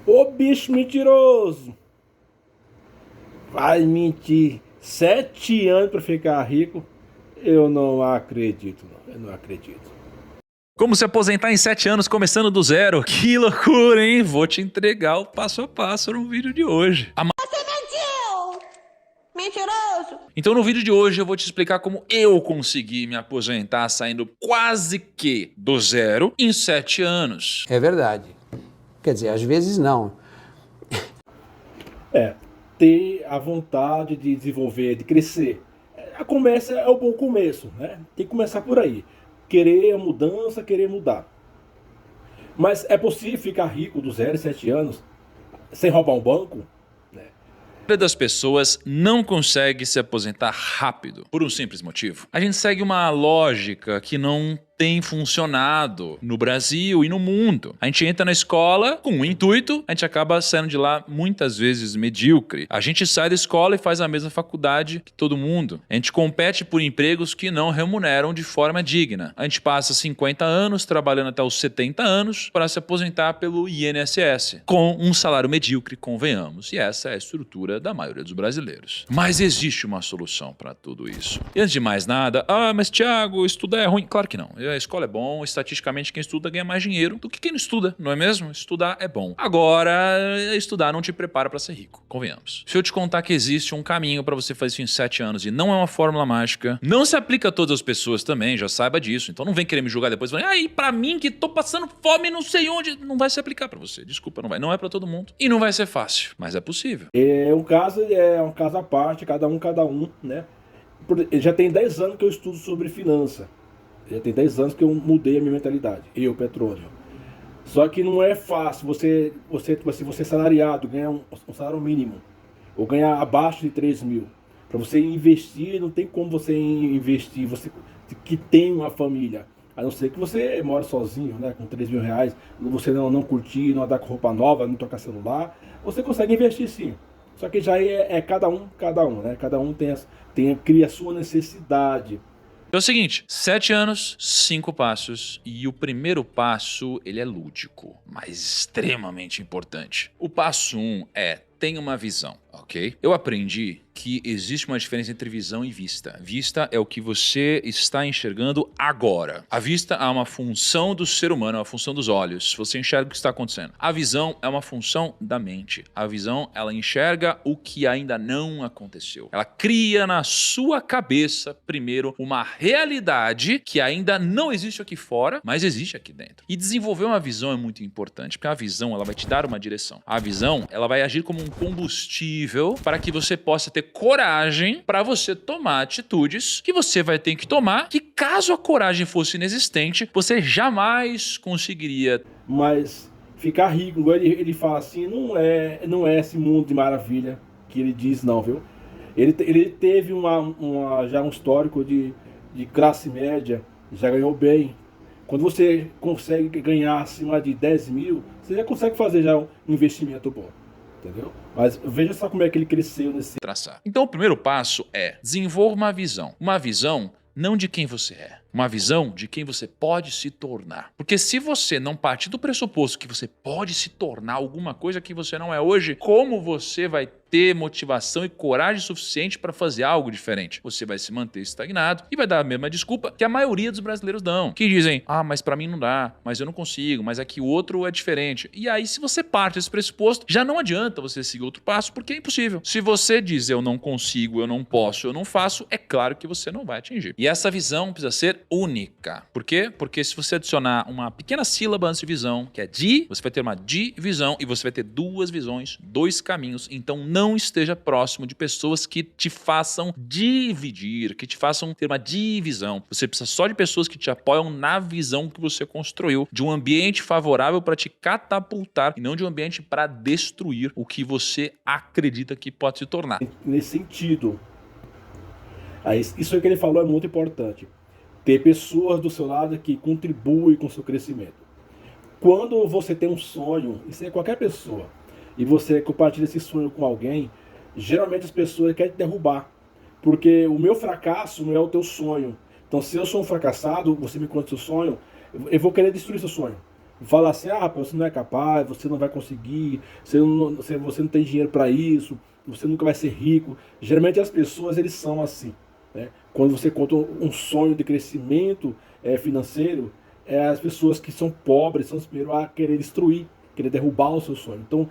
Ô bicho mentiroso! Vai mentir 7 anos pra ficar rico? Eu não acredito, não. Eu não acredito. Como se aposentar em 7 anos começando do zero? Que loucura, hein? Vou te entregar o passo a passo no vídeo de hoje. Você mentiu! Mentiroso! Então no vídeo de hoje eu vou te explicar como eu consegui me aposentar saindo quase que do zero em 7 anos. É verdade. Quer dizer, às vezes não. Ter a vontade de desenvolver, de crescer. A começa é o bom começo, né? Tem que começar por aí. Querer a mudança, querer mudar. Mas é possível ficar rico dos 0 a 7 anos sem roubar um banco? A maioria das pessoas não consegue se aposentar rápido, por um simples motivo. A gente segue uma lógica que não tem funcionado no Brasil e no mundo. A gente entra na escola com um intuito, a gente acaba saindo de lá muitas vezes medíocre. A gente sai da escola e faz a mesma faculdade que todo mundo. A gente compete por empregos que não remuneram de forma digna. A gente passa 50 anos trabalhando até os 70 anos para se aposentar pelo INSS, com um salário medíocre, convenhamos. E essa é a estrutura da maioria dos brasileiros. Mas existe uma solução para tudo isso. E antes de mais nada, mas Thiago, estudar é ruim? Claro que não. A escola é bom, estatisticamente quem estuda ganha mais dinheiro do que quem não estuda, não é mesmo? Estudar é bom. Agora, estudar não te prepara para ser rico, convenhamos. Se eu te contar que existe um caminho para você fazer isso em 7 anos e não é uma fórmula mágica, não se aplica a todas as pessoas também, já saiba disso. Então não vem querer me julgar depois falando, pra mim que tô passando fome não sei onde, não vai se aplicar para você. Desculpa, não vai. Não é para todo mundo e não vai ser fácil, mas é possível. É um caso à parte, cada um, né? Já tem 10 anos que eu estudo sobre finança. Já tem 10 anos que eu mudei a minha mentalidade. Eu, Petrônio. Só que não é fácil você é salariado, ganhar um salário mínimo. Ou ganhar abaixo de 3 mil. Para você investir, não tem como você investir. Você que tem uma família. A não ser que você mora sozinho, né? Com 3 mil reais. Você não curtir, não andar com roupa nova, não trocar celular. Você consegue investir sim. Só que já é cada um, né? Cada um cria a sua necessidade. É o seguinte, 7 anos, 5 passos, e o primeiro passo, ele é lúdico, mas extremamente importante. O passo 1 é, tenha uma visão, ok? Eu aprendi que existe uma diferença entre visão e vista. Vista é o que você está enxergando agora. A vista é uma função do ser humano, é uma função dos olhos. Você enxerga o que está acontecendo. A visão é uma função da mente. A visão, ela enxerga o que ainda não aconteceu. Ela cria na sua cabeça, primeiro, uma realidade que ainda não existe aqui fora, mas existe aqui dentro. E desenvolver uma visão é muito importante, porque a visão, ela vai te dar uma direção. A visão, ela vai agir como um combustível para que você possa ter coragem para você tomar atitudes que você vai ter que tomar, que caso a coragem fosse inexistente, você jamais conseguiria. Mas ficar rico, igual ele fala assim, não é esse mundo de maravilha que ele diz não, viu? Ele teve já um histórico de classe média, já ganhou bem. Quando você consegue ganhar acima de 10 mil, você já consegue fazer já um investimento bom. Entendeu? Mas veja só como é que ele cresceu nesse traçar. Então o primeiro passo é desenvolva uma visão. Uma visão não de quem você é, uma visão de quem você pode se tornar. Porque se você não partir do pressuposto que você pode se tornar alguma coisa que você não é hoje, como você vai ter motivação e coragem suficiente para fazer algo diferente? Você vai se manter estagnado e vai dar a mesma desculpa que a maioria dos brasileiros dão, que dizem, mas para mim não dá, mas eu não consigo, mas aqui o outro é diferente. E aí, se você parte desse pressuposto, já não adianta você seguir outro passo, porque é impossível. Se você diz eu não consigo, eu não posso, eu não faço, é claro que você não vai atingir. E essa visão precisa ser única. Por quê? Porque se você adicionar uma pequena sílaba antes de visão, que é di, você vai ter uma divisão e você vai ter 2 visões, 2 caminhos. Então não esteja próximo de pessoas que te façam dividir, que te façam ter uma divisão. Você precisa só de pessoas que te apoiam na visão que você construiu, de um ambiente favorável para te catapultar e não de um ambiente para destruir o que você acredita que pode se tornar. Nesse sentido. Isso que ele falou é muito importante. Ter pessoas do seu lado que contribuem com o seu crescimento. Quando você tem um sonho, isso é qualquer pessoa, e você compartilha esse sonho com alguém, geralmente as pessoas querem te derrubar. Porque o meu fracasso não é o teu sonho. Então, se eu sou um fracassado, você me conta seu sonho, eu vou querer destruir seu sonho. Fala assim, você não é capaz, você não vai conseguir, você não tem dinheiro para isso, você nunca vai ser rico. Geralmente as pessoas, eles são assim, né? Quando você conta um sonho de crescimento financeiro, as pessoas que são pobres são os primeiros a querer destruir, querer derrubar o seu sonho. Então,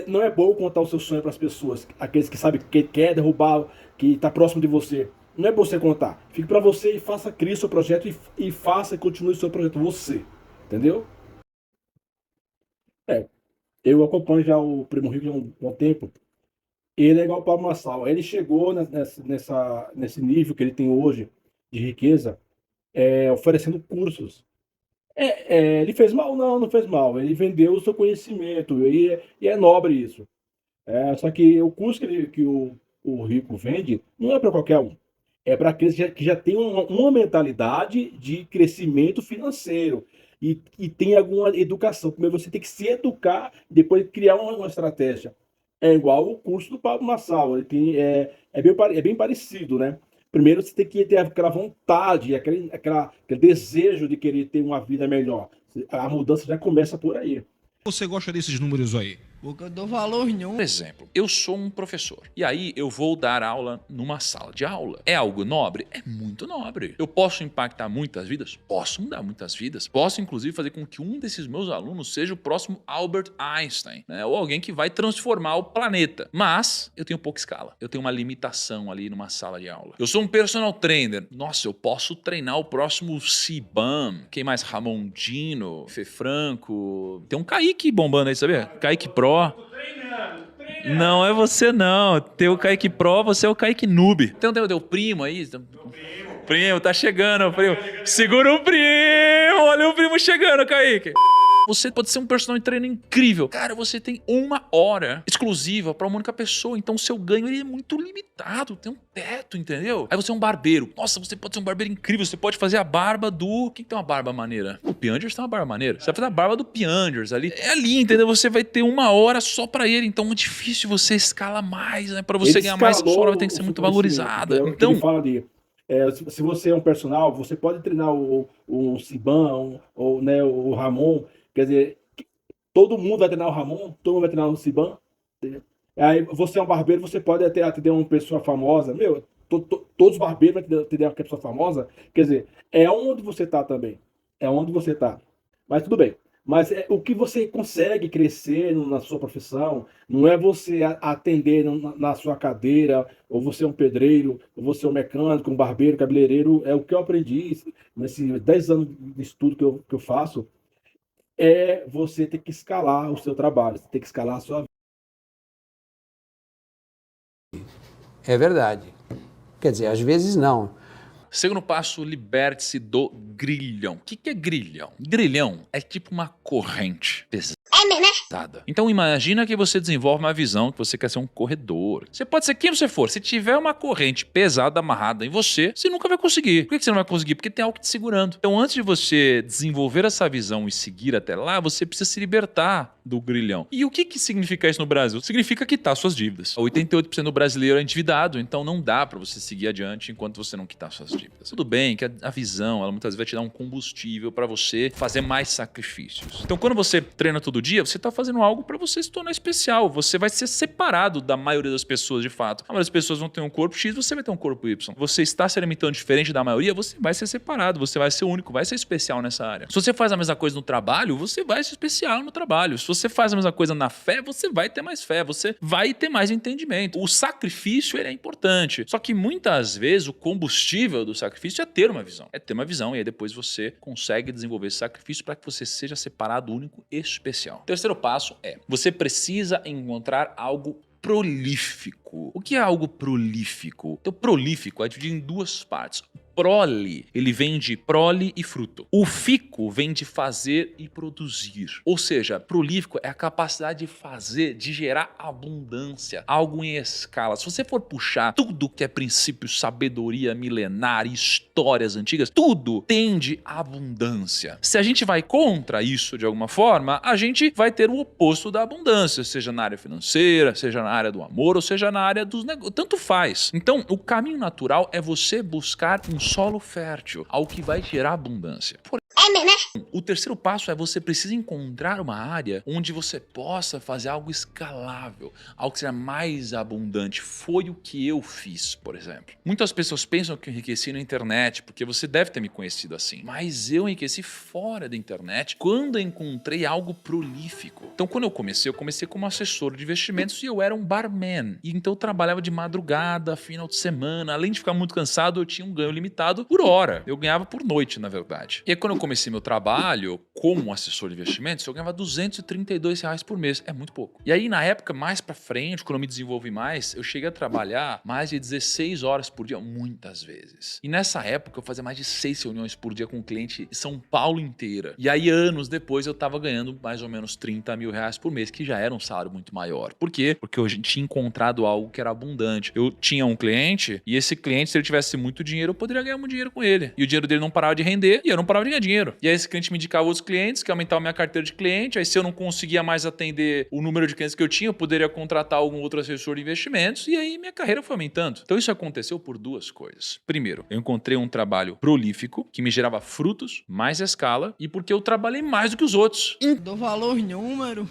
não é bom contar o seu sonho para as pessoas, aqueles que sabem que quer derrubar, que está próximo de você. Não é bom você contar. Fique para você e faça, crie seu projeto e faça e continue o seu projeto você. Entendeu? É, eu acompanho já o Primo Rico há um tempo. Ele é igual o Pablo Marçal. Ele chegou nesse nível que ele tem hoje de riqueza, oferecendo cursos. Ele fez mal? Não, não fez mal. Ele vendeu o seu conhecimento e é nobre isso. Só que o curso que o rico vende não é para qualquer um. É para aqueles que já têm uma mentalidade de crescimento financeiro e tem alguma educação. Primeiro você tem que se educar, depois criar uma estratégia. É igual o curso do Pablo Marçal. É bem parecido, né? Primeiro você tem que ter aquela vontade, aquele desejo de querer ter uma vida melhor. A mudança já começa por aí. Você gosta desses números aí? Porque eu dou valor nenhum. Por exemplo, eu sou um professor e aí eu vou dar aula numa sala de aula. É algo nobre? É muito nobre. Eu posso impactar muitas vidas? Posso mudar muitas vidas. Posso, inclusive, fazer com que um desses meus alunos seja o próximo Albert Einstein, né? Ou alguém que vai transformar o planeta. Mas eu tenho pouca escala. Eu tenho uma limitação ali numa sala de aula. Eu sou um personal trainer. Nossa, eu posso treinar o próximo Sibam. Quem mais? Ramondino, Fê Franco. Tem um Kaique bombando aí, sabia? Kaique Pro. Não é você não. Tem o Kaique Pro, você é o Kaique Noob. Então tem o teu primo aí. Primo, tá chegando, primo. Segura o primo. Olha o primo chegando, Kaique. Você pode ser um personal trainer incrível. Cara, você tem 1 hora exclusiva para uma única pessoa. Então o seu ganho ele é muito limitado. Tem um teto, entendeu? Aí você é um barbeiro. Nossa, você pode ser um barbeiro incrível. Você pode fazer a barba do... Quem tem uma barba maneira? O Piangers tem uma barba maneira. Você vai fazer a barba do Piangers ali. É ali, entendeu? Você vai ter 1 hora só para ele. Então é difícil você escalar mais, né? Para você ganhar mais, sua hora tem que ser muito valorizada. Então... Ele fala se você é um personal, você pode treinar o Siban, ou né, o Ramon. Quer dizer, todo mundo vai treinar o Ramon, todo mundo vai treinar o Siban. Aí você é um barbeiro, você pode até atender uma pessoa famosa. Meu, todos os barbeiros vão atender uma pessoa famosa. Quer dizer, é onde você está também. É onde você está. Mas tudo bem. Mas o que você consegue crescer na sua profissão não é você atender na sua cadeira, ou você é um pedreiro, ou você é um mecânico, um barbeiro, cabeleireiro. É o que eu aprendi nesses 10 anos de estudo que eu faço. Você ter que escalar o seu trabalho, você tem que escalar a sua vida. É verdade. Quer dizer, às vezes não. Segundo passo, liberte-se do grilhão. O que é grilhão? Grilhão é tipo uma corrente pesada. Então imagina que você desenvolve uma visão que você quer ser um corredor. Você pode ser quem você for. Se tiver uma corrente pesada amarrada em você, você nunca vai conseguir. Por que você não vai conseguir? Porque tem algo te segurando. Então antes de você desenvolver essa visão e seguir até lá, você precisa se libertar do grilhão. E o que significa isso no Brasil? Significa quitar suas dívidas. 88% do brasileiro é endividado, então não dá para você seguir adiante enquanto você não quitar suas dívidas. Tudo bem que a visão, ela muitas vezes vai te dar um combustível para você fazer mais sacrifícios. Então quando você treina todo dia, você está fazendo algo para você se tornar especial. Você vai ser separado da maioria das pessoas de fato. A maioria das pessoas vão ter um corpo X, você vai ter um corpo Y. Você está se alimentando diferente da maioria, você vai ser separado, você vai ser único, vai ser especial nessa área. Se você faz a mesma coisa no trabalho, você vai ser especial no trabalho. Se você faz a mesma coisa na fé, você vai ter mais fé, você vai ter mais entendimento. O sacrifício ele é importante. Só que muitas vezes o combustível do sacrifício é ter uma visão. É ter uma visão e aí depois você consegue desenvolver esse sacrifício para que você seja separado, único e especial. O terceiro passo é, você precisa encontrar algo prolífico. O que é algo prolífico? Então, prolífico é dividido em 2 partes. Prole, ele vem de prole e fruto. O fico vem de fazer e produzir. Ou seja, prolífico é a capacidade de fazer, de gerar abundância, algo em escala. Se você for puxar tudo que é princípio, sabedoria milenar, histórias antigas, tudo tende à abundância. Se a gente vai contra isso de alguma forma, a gente vai ter o oposto da abundância, seja na área financeira, seja na área do amor, ou seja na área dos negócios. Tanto faz. Então, o caminho natural é você buscar um solo fértil, algo que vai gerar abundância. É mesmo, né? O terceiro passo é você precisa encontrar uma área onde você possa fazer algo escalável, algo que seja mais abundante. Foi o que eu fiz, por exemplo. Muitas pessoas pensam que eu enriqueci na internet, porque você deve ter me conhecido assim. Mas eu enriqueci fora da internet quando eu encontrei algo prolífico. Então, quando eu comecei como assessor de investimentos e eu era um barman. E então eu trabalhava de madrugada, final de semana. Além de ficar muito cansado, eu tinha um ganho limitado por hora. Eu ganhava por noite, na verdade. E aí, quando eu comecei meu trabalho como assessor de investimentos, eu ganhava R$232 por mês. É muito pouco. E aí, na época, mais pra frente, quando eu me desenvolvi mais, eu cheguei a trabalhar mais de 16 horas por dia, muitas vezes. E nessa época, eu fazia mais de 6 reuniões por dia com um cliente em São Paulo inteira. E aí, anos depois, eu tava ganhando mais ou menos R$30 mil por mês, que já era um salário muito maior. Por quê? Porque eu tinha encontrado algo que era abundante. Eu tinha um cliente, e esse cliente, se ele tivesse muito dinheiro, eu poderia ganhar muito dinheiro com ele. E o dinheiro dele não parava de render, e eu não parava de ganhar dinheiro. E aí esse cliente me indicava outros clientes, que aumentavam minha carteira de cliente. Aí se eu não conseguia mais atender o número de clientes que eu tinha, eu poderia contratar algum outro assessor de investimentos. E aí minha carreira foi aumentando. Então isso aconteceu por duas coisas. Primeiro, eu encontrei um trabalho prolífico, que me gerava frutos, mais escala, e porque eu trabalhei mais do que os outros. Dou valor número.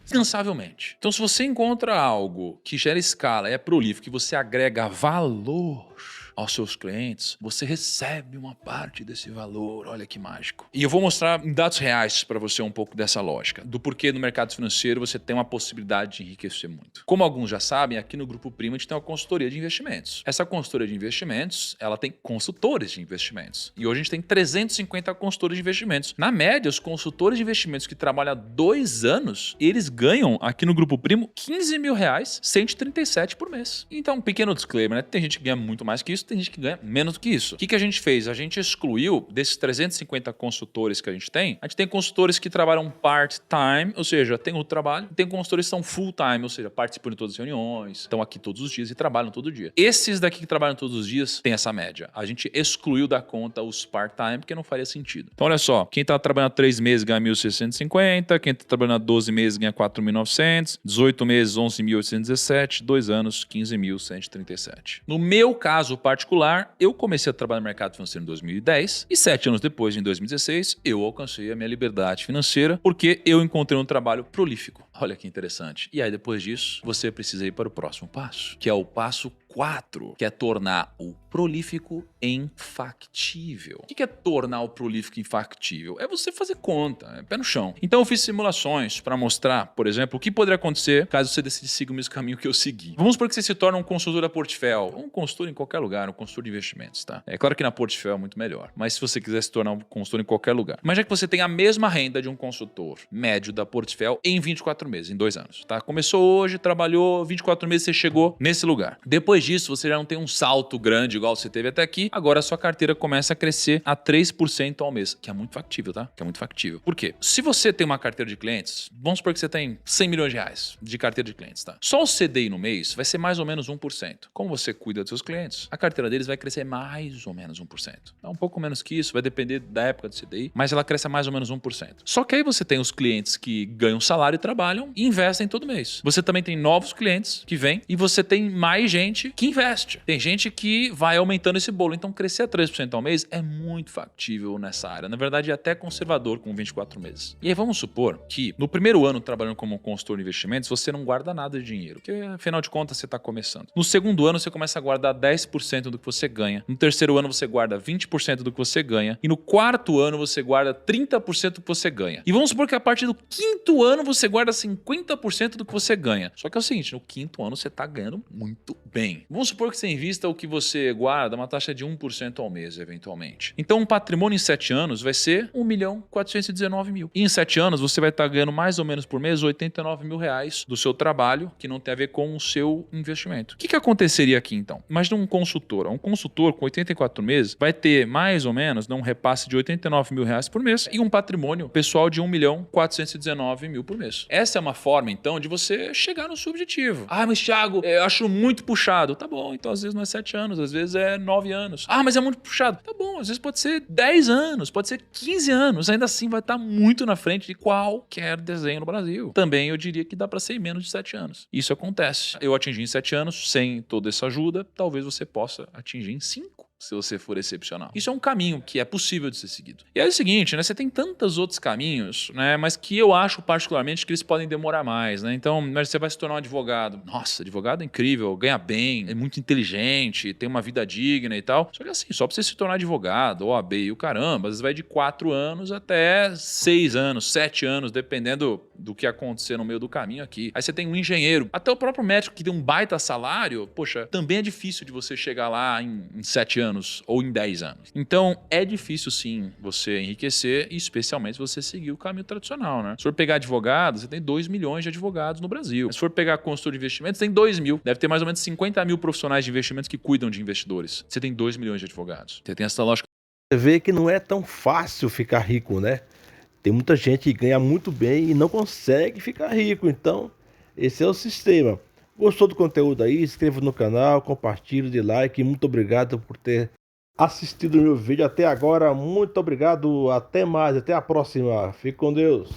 Incansavelmente. Então, se você encontra algo que gera escala, é prolífico, que você agrega valor aos seus clientes, você recebe uma parte desse valor. Olha que mágico. E eu vou mostrar em dados reais para você um pouco dessa lógica, do porquê no mercado financeiro você tem uma possibilidade de enriquecer muito. Como alguns já sabem, aqui no Grupo Primo a gente tem uma consultoria de investimentos. Essa consultoria de investimentos, ela tem consultores de investimentos. E hoje a gente tem 350 consultores de investimentos. Na média, os consultores de investimentos que trabalham há 2 anos, eles ganham aqui no Grupo Primo R$15 mil, 137 por mês. Então, um pequeno disclaimer, né? Tem gente que ganha muito mais que isso, tem gente que ganha menos do que isso. O que a gente fez? A gente excluiu desses 350 consultores que a gente tem consultores que trabalham part-time, ou seja, tem o trabalho, tem consultores que são full-time, ou seja, participam de todas as reuniões, estão aqui todos os dias e trabalham todo dia. Esses daqui que trabalham todos os dias tem essa média. A gente excluiu da conta os part-time porque não faria sentido. Então, olha só, quem está trabalhando 3 meses ganha 1.650, quem está trabalhando 12 meses ganha 4.900, 18 meses 11.817, 2 anos 15.137. No meu caso particular, eu comecei a trabalhar no mercado financeiro em 2010 e 7 anos depois, em 2016, eu alcancei a minha liberdade financeira porque eu encontrei um trabalho prolífico. Olha que interessante. E aí, depois disso, você precisa ir para o próximo passo, que é o passo 4, que é tornar o prolífico em factível. O que é tornar o prolífico em factível? É você fazer conta, é pé no chão. Então eu fiz simulações para mostrar, por exemplo, o que poderia acontecer caso você decida seguir o mesmo caminho que eu segui. Vamos supor que você se torna um consultor da Portfel, um consultor em qualquer lugar, um consultor de investimentos, tá? É claro que na Portfel é muito melhor, mas se você quiser se tornar um consultor em qualquer lugar. Mas já que você tem a mesma renda de um consultor médio da Portfel em 24 meses, em 2 anos, tá? Começou hoje, trabalhou 24 meses, você chegou nesse lugar. Depois disso, você já não tem um salto grande igual você teve até aqui, agora a sua carteira começa a crescer a 3% ao mês, que é muito factível, tá? Que é muito factível. Por quê? Se você tem uma carteira de clientes, vamos supor que você tem 100 milhões de reais de carteira de clientes, tá? Só o CDI no mês vai ser mais ou menos 1%. Como você cuida dos seus clientes, a carteira deles vai crescer mais ou menos 1%. É um pouco menos que isso, vai depender da época do CDI, mas ela cresce mais ou menos 1%. Só que aí você tem os clientes que ganham salário e trabalham e investem todo mês. Você também tem novos clientes que vêm e você tem mais gente que investe. Tem gente que vai aumentando esse bolo. Então, crescer a 3% ao mês é muito factível nessa área. Na verdade, é até conservador com 24 meses. E aí, vamos supor que no primeiro ano trabalhando como consultor de investimentos, você não guarda nada de dinheiro, porque afinal de contas você está começando. No segundo ano, você começa a guardar 10% do que você ganha. No terceiro ano, você guarda 20% do que você ganha. E no quarto ano, você guarda 30% do que você ganha. E vamos supor que a partir do quinto ano, você guarda 50% do que você ganha. Só que é o seguinte, no quinto ano, você está ganhando muito bem. Vamos supor que você invista o que você guarda, uma taxa de 1% ao mês, eventualmente. Então, um patrimônio em 7 anos vai ser 1.419.000. E em 7 anos, você vai estar ganhando mais ou menos por mês 89 mil reais do seu trabalho, que não tem a ver com o seu investimento. O que aconteceria aqui, então? Imagina um consultor. Um consultor com 84 meses vai ter mais ou menos um repasse de 89 mil reais por mês e um patrimônio pessoal de 1.419.000 por mês. Essa é uma forma, então, de você chegar no seu objetivo. Ah, mas Thiago, eu acho muito puxado. Tá bom, então às vezes não é 7 anos, às vezes é 9 anos. Ah, mas é muito puxado. Tá bom, às vezes pode ser 10 anos, pode ser 15 anos. Ainda assim vai estar muito na frente de qualquer desenho no Brasil. Também eu diria que dá para ser em menos de 7 anos. Isso acontece. Eu atingi em 7 anos, sem toda essa ajuda, talvez você possa atingir em 5. se você for excepcional. Isso é um caminho que é possível de ser seguido. E é o seguinte, né? Você tem tantos outros caminhos, né? Mas que eu acho particularmente que eles podem demorar mais, né? Então, você vai se tornar um advogado. Nossa, advogado é incrível, ganha bem, é muito inteligente, tem uma vida digna e tal. Só que assim, só pra você se tornar advogado, OAB e o caramba, às vezes vai de 4 anos até 6 anos, 7 anos, dependendo do que acontecer no meio do caminho aqui. Aí você tem um engenheiro, até o próprio médico que tem um baita salário, poxa, também é difícil de você chegar lá em 7 anos ou em 10 anos. Então, é difícil sim você enriquecer, especialmente se você seguir o caminho tradicional, né? Se for pegar advogados, você tem 2 milhões de advogados no Brasil. Mas se for pegar consultor de investimentos, tem 2 mil. Deve ter mais ou menos 50 mil profissionais de investimentos que cuidam de investidores. Você tem 2 milhões de advogados. Você tem essa lógica. Você vê que não é tão fácil ficar rico, né? Tem muita gente que ganha muito bem e não consegue ficar rico. Então, esse é o sistema. Gostou do conteúdo aí? Inscreva no canal, compartilhe, dê like. Muito obrigado por ter assistido o meu vídeo até agora. Muito obrigado. Até mais. Até a próxima. Fique com Deus.